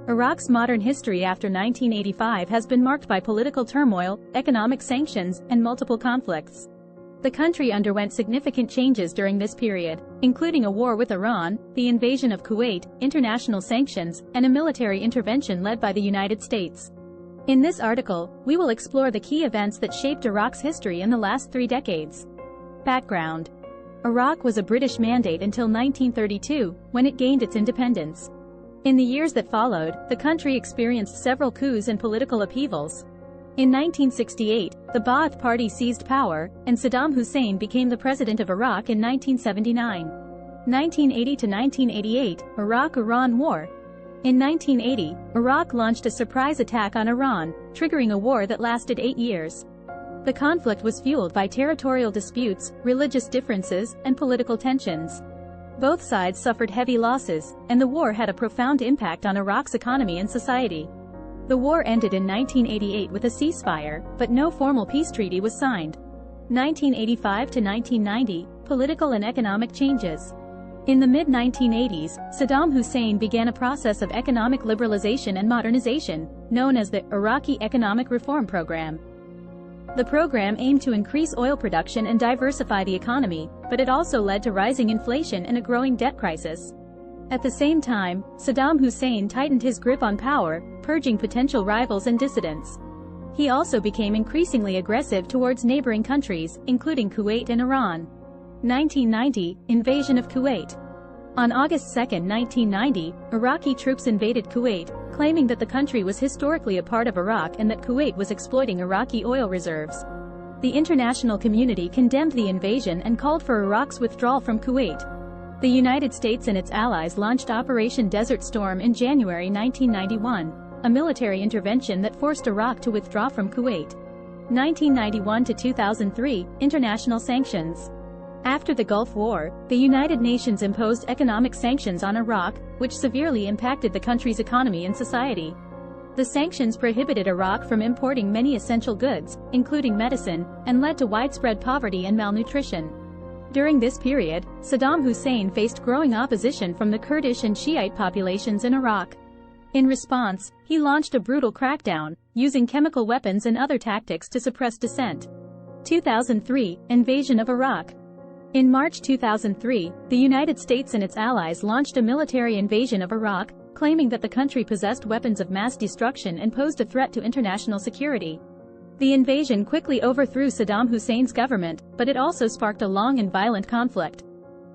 Iraq's modern history after 1985 has been marked by political turmoil, economic sanctions, and multiple conflicts. The country underwent significant changes during this period, including a war with Iran, the invasion of Kuwait, international sanctions, and a military intervention led by the United States. In this article, we will explore the key events that shaped Iraq's history in the last 3 decades. Background: Iraq was a British mandate until 1932, when it gained its independence. In the years that followed, the country experienced several coups and political upheavals. In 1968, the Ba'ath Party seized power, and Saddam Hussein became the president of Iraq in 1979. 1980 to 1988, Iraq-Iran War. In 1980, Iraq launched a surprise attack on Iran, triggering a war that lasted 8 years. The conflict was fueled by territorial disputes, religious differences, and political tensions. Both sides suffered heavy losses, and the war had a profound impact on Iraq's economy and society. The war ended in 1988 with a ceasefire, but no formal peace treaty was signed. 1985 to 1990, political and economic changes. In the mid-1980s, Saddam Hussein began a process of economic liberalization and modernization, known as the Iraqi Economic Reform Program. The program aimed to increase oil production and diversify the economy, but it also led to rising inflation and a growing debt crisis. At the same time, Saddam Hussein tightened his grip on power, purging potential rivals and dissidents. He also became increasingly aggressive towards neighboring countries, including Kuwait and Iran. 1990, invasion of Kuwait. On August 2, 1990, Iraqi troops invaded Kuwait, claiming that the country was historically a part of Iraq and that Kuwait was exploiting Iraqi oil reserves. The international community condemned the invasion and called for Iraq's withdrawal from Kuwait. The United States and its allies launched Operation Desert Storm in January 1991, a military intervention that forced Iraq to withdraw from Kuwait. 1991 to 2003, international sanctions. After the Gulf War, the United Nations imposed economic sanctions on Iraq, which severely impacted the country's economy and society. The sanctions prohibited Iraq from importing many essential goods, including medicine, and led to widespread poverty and malnutrition. During this period, Saddam Hussein faced growing opposition from the Kurdish and Shiite populations in Iraq. In response, he launched a brutal crackdown, using chemical weapons and other tactics to suppress dissent. 2003, invasion of Iraq. In March 2003, the United States and its allies launched a military invasion of Iraq, claiming that the country possessed weapons of mass destruction and posed a threat to international security. The invasion quickly overthrew Saddam Hussein's government, but it also sparked a long and violent conflict.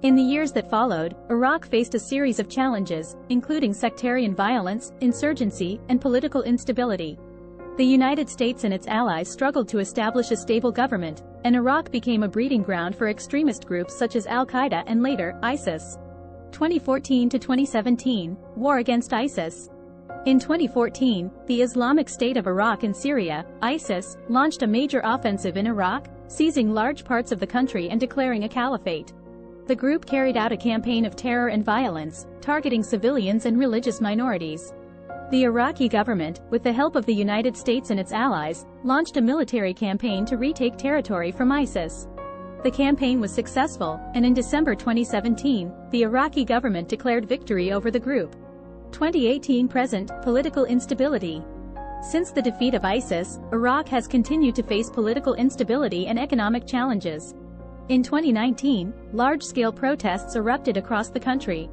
In the years that followed, Iraq faced a series of challenges, including sectarian violence, insurgency, and political instability. The United States and its allies struggled to establish a stable government, and Iraq became a breeding ground for extremist groups such as Al-Qaeda and later, ISIS. 2014 to 2017, war against ISIS. In 2014, the Islamic State of Iraq and Syria, ISIS, launched a major offensive in Iraq, seizing large parts of the country and declaring a caliphate. The group carried out a campaign of terror and violence, targeting civilians and religious minorities. The Iraqi government, with the help of the United States and its allies, launched a military campaign to retake territory from ISIS. The campaign was successful, and in December 2017, the Iraqi government declared victory over the group. 2018 present, political instability. Since the defeat of ISIS, Iraq has continued to face political instability and economic challenges. In 2019, large-scale protests erupted across the country,